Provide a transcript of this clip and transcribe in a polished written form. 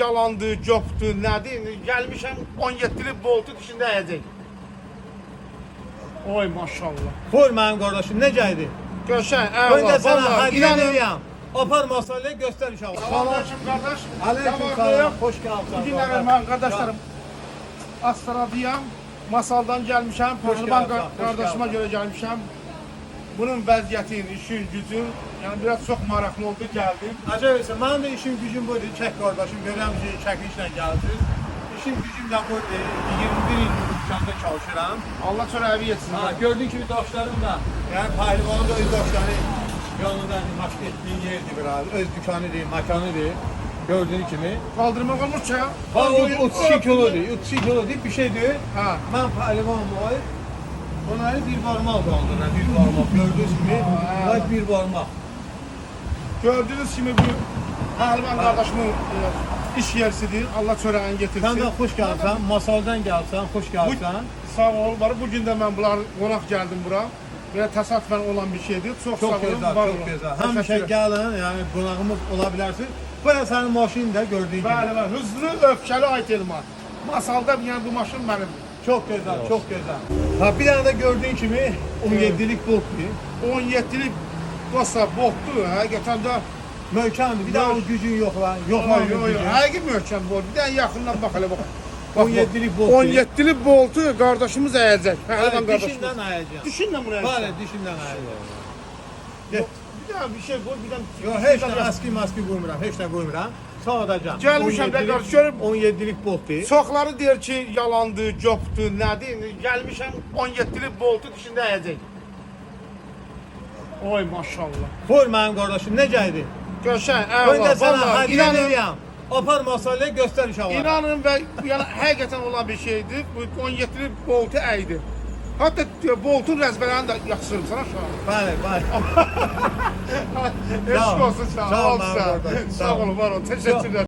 Yalandı, copdu, nədir? Gəlmişəm 17'li boltu dişində əyəcək. Oy maşallah. Buyur mənim qardaşım, necə idi? Görsən, Ben de sana vallahi, hadiye inanın. vereyim. Apar masallayı göster inşallah. Salamünaleyküm qardaş. Aleyküm salam, hoş geldin. Bu günlər mən qardaşlarım Astaradiyam. Masaldan gəlmişəm. Pəhlivan geldin, hoş qardaşıma geldin. görə gəlmişəm. Bunun vəziyyətin, işin, gücün, yəni biraz çox maraqlı oldu, gəldim. Acayip, benim de işim gücüm buydu. Çek kardeşim, görürüm ki çekişle gelsiniz. İşim gücüm de buydu. 21 yıl bu dükkanda çalışıram. Allah çörəvi yetsin. Ha, gördüğün gibi dostlarım da, yani pehlivanın da öz dostları yanında maşk ettiği yerdi biraz. Öz dükkanı değil, makanı değil. Gördüğün gibi. Kaldırmaq olmur ki ya. Ha, o 32 kilo değil, 32 kilo değil bir şey değil. Ha. Ben pehlivan boy. Onları bir parmak kaldırına, bir parmak. Gördüğünüz gibi, bunlar bir parmak. Gördüğünüz kimi bu Pəhlivan qardaşımın iş yerisidir. Allah çörəğini getirsin. Sen de hoş gelsen, masaldan gelsen, hoş gelsen. Sağ ol. Var. Bugün de ben bunlar qonaq geldim bura. Böyle tesadüfen olan bir şeydir. Çok sağ Çok olun. güzel, var çok olun. güzel. Teşekkür Hem şey ederim. gelin, yani konağımız olabilirsin. Böyle senin maşinin de gördüğün gibi. Bəli, bəli. Hızlı, öfkəli ait elma. Masalda yəni bu maşın benim. Çok güzel, çok güzel. Ha bir tane de gördüğün gibi 17'lik bulktu. 17'lik dostlar boğdu. Həqiqətən də Möhkemdi. Bir daha o gücün yok lan. Yok lan o gücün. Həqiqi möhkəm bu. Bir dənə yaxından bax elə bax. 17'lik bolt. 17'lik boltu qardaşımız əyəcək. Pəhlivan Dişinden qardaşımız. ayacağım. Düşünlə bunu əyəcək. Vale dişinden ayacağım. Bir dənə bir şey qoy, bir dənə. Yok hiç de eski maski koymuram, hiç de koymuram. Sadece. Gəlmişəm də qardaş görüb 17'lik boltu. çoxları deyir ki, yalandı, copdu, nədir? Gəlmişəm 17'lik boltu dişində əyəcək. Oy maşallah. Buyur mənim qardaşım, necəydi? Görsən, Ben de sana vallahi hadiye inanın, vereyim. Apar masallayı göster inşallah. inanın və yəni həqiqətən olan bir şeydir. Bu 17'lik boltu əydi. Hatta boltun rəzbələrini də yaxşırım sana şu an. Bəli, bəli. Eşq olsun sağ ol. Sağ ol, Sağ mənim qardaşım, Sağ olun, var ol. Təşəkkürlər.